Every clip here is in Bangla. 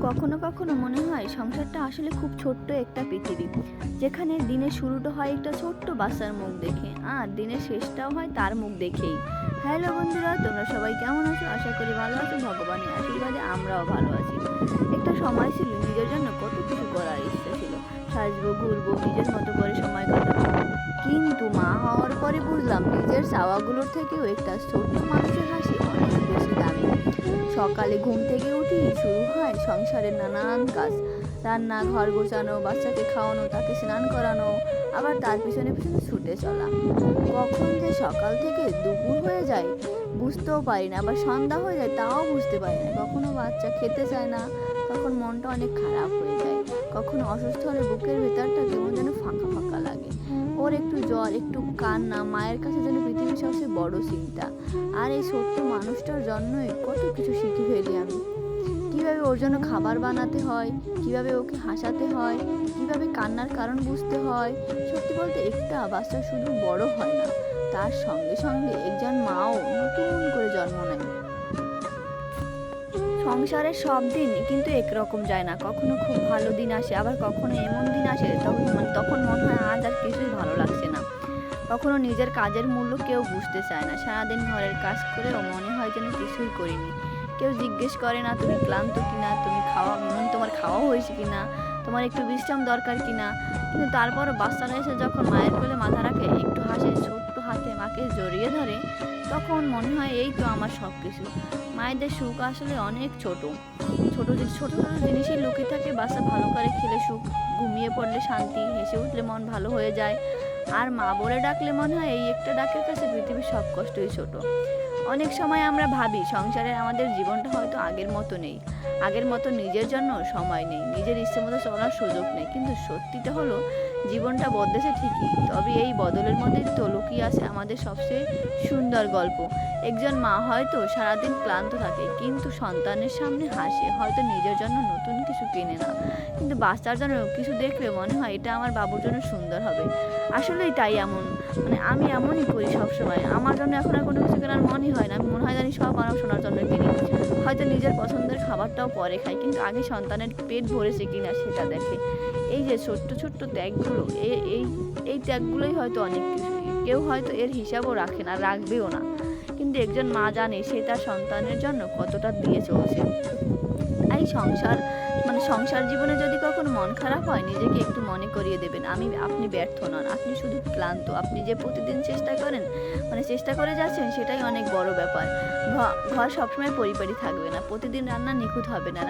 কখনো কখনো মনে হয় সংসারটা আসলে খুব ছোট্ট একটা পৃথিবী, যেখানে দিনের শুরুটা হয় একটা ছোট্ট বাচ্চার মুখ দেখে আর দিনের শেষটাও হয় তার মুখ দেখেই। হ্যালো বন্ধুরা, তোমরা সবাই কেমন আছো? আশা করি ভালো আছো। ভগবানের আশীর্বাদে আমরাও ভালো আছি। একটা সময় ছিল নিজের জন্য কত কিছু করার ইচ্ছা ছিল, সাজবো, ঘুরবো, নিজের মতো করে সময় কাটাবো। কিন্তু মা হওয়ার পরে বুঝলাম নিজের চাওয়াগুলোর থেকেও একটা ছোট্ট মানুষের হাসি অনেক বেশি দামি। সকালে ঘুম থেকে উঠি শুরু হয় সংসারের নানান কাজ, রান্না, ঘর গোছানো, বাচ্চাকে খাওয়ানো, তাকে স্নান করানো, আবার তার পিছনে পিছনে ছুটে চলা। কখন যে সকাল থেকে দুপুর হয়ে যায় বুঝতেও পারি না, আবার সন্ধ্যা হয়ে যায় তাও বুঝতে পারি না। কখনো বাচ্চা খেতে চায় না, তখন মনটা অনেক খারাপ হয়ে যায়। কখনো অসুস্থ হলে বুকের ভেতরটা কেমন যেন ফাঁকা ফাঁকা লাগে। ওর একটু জ্বর, একটু কান্না, মায়ের কাছে যেন পৃথিবীর সবচেয়ে বড় চিন্তা। আর এই ছোট্ট মানুষটার জন্যই কত কিছু শিখে ফেলি আমি। কিভাবে ওর জন্য খাবার বানাতে হয়, কিভাবে ওকে হাসাতে হয়, কিভাবে কান্নার কারণ বুঝতে হয়। সত্যি বলতে একটা বাচ্চা শুধু বড় হয় না, তার সঙ্গে সঙ্গে একজন মাও নতুন করে জন্ম নেয়। সংসারের সব দিন কিন্তু একরকম যায় না, কখনো খুব ভালো দিন আসে, আবার কখনো এমন দিন আসে তখন মনে হয় আজ আর কিছুই ভালো লাগছে না। কখনো নিজের কাজের মূল্য কেউ বুঝতে চায় না, সারাদিন ঘরের কাজ করেও মনে হয় যেন কিছুই করিনি। কেউ জিজ্ঞেস করে না তুমি ক্লান্ত কিনা, তোমার খাওয়া হয়েছে কিনা, তোমার একটু বিশ্রাম দরকার কিনা। কিন্তু তারপরও বাচ্চারা এসে যখন মায়ের কোলে মাথা রাখে, একটু হাসে, ছোট্ট হাতে মাকে জড়িয়ে ধরে, তখন মনে হয় এই তো আমার সব কিছু। মায়েদের সুখ আসলে অনেক ছোট ছোট ছোট ছোট জিনিসই লুকিয়ে থাকে। বাচ্চা ভালো করে খেলে সুখ, ঘুমিয়ে পড়লে শান্তি, হেসে উঠলে মন ভালো হয়ে যায়। আর মা বলে ডাকলে মনে হয় এই একটা ডাকের কাছে পৃথিবীর সব কষ্টই ছোট। অনেক সময় আমরা ভাবি সংসারের আমাদের জীবনটা হয়তো আগের মতো নেই, আগের মতো নিজের জন্য সময় নেই, নিজের ইচ্ছে মতো চলার সুযোগ নেই। কিন্তু সত্যিটা হলো জীবনটা বদলেছে ঠিকই, তবে এই বদলের মধ্যেই তো লুকিয়ে আছে আমাদের সবচেয়ে সুন্দর গল্প। একজন মা হয়তো সারাদিন ক্লান্ত থাকে, কিন্তু সন্তানের সামনে হাসে, হয়তো নিজের জন্য নতুন কিছু কেনে না, কিন্তু বাচ্চার জন্য কিছু দেখলে মনে হয় এটা আমার বাবুর জন্য সুন্দর হবে। আসলেই তাই, আমি এমনই করি সবসময়। আমার জন্য এখন আর কোনো কিছু কেনার মনই হয় না, আমি মনে হয় জানি সব আমার শোনার জন্য কিনি। হয়তো নিজের পছন্দের খাবারটাও পরে খাই, কিন্তু আগে সন্তানের পেট ভরেছে কিনা সেটা দেখে। এই যে ছোট্ট ছোট্ট ত্যাগগুলো, এই এই এই ত্যাগগুলোই হয়তো অনেক কিছু। কেউ হয়তো এর হিসাবও রাখে না, রাখবেও না, কিন্তু একজন মা জানে সে তার সন্তানের জন্য কতটা দিয়ে চলছে। এই সংসার জীবনে যদি কখনো মন খারাপ হয়, নিজেকে একটু মনে করিয়ে দেবেন আপনি ব্যর্থ নন, আপনি শুধু ক্লান্ত। আপনি যে প্রতিদিন চেষ্টা করে যাচ্ছেন সেটাই অনেক বড় ব্যাপার। ঘর সবসময় পরিপাটি থাকবে না, প্রতিদিন রান্না নিখুঁত হবে না,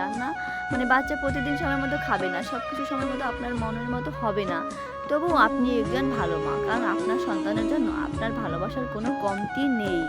বাচ্চা প্রতিদিন সময় মতো খাবে না, সব কিছু সময় মতো আপনার মনের মতো হবে না। তবুও আপনি একজন ভালো মা, কারণ আপনার সন্তানের জন্য আপনার ভালোবাসার কোনো কমতি নেই।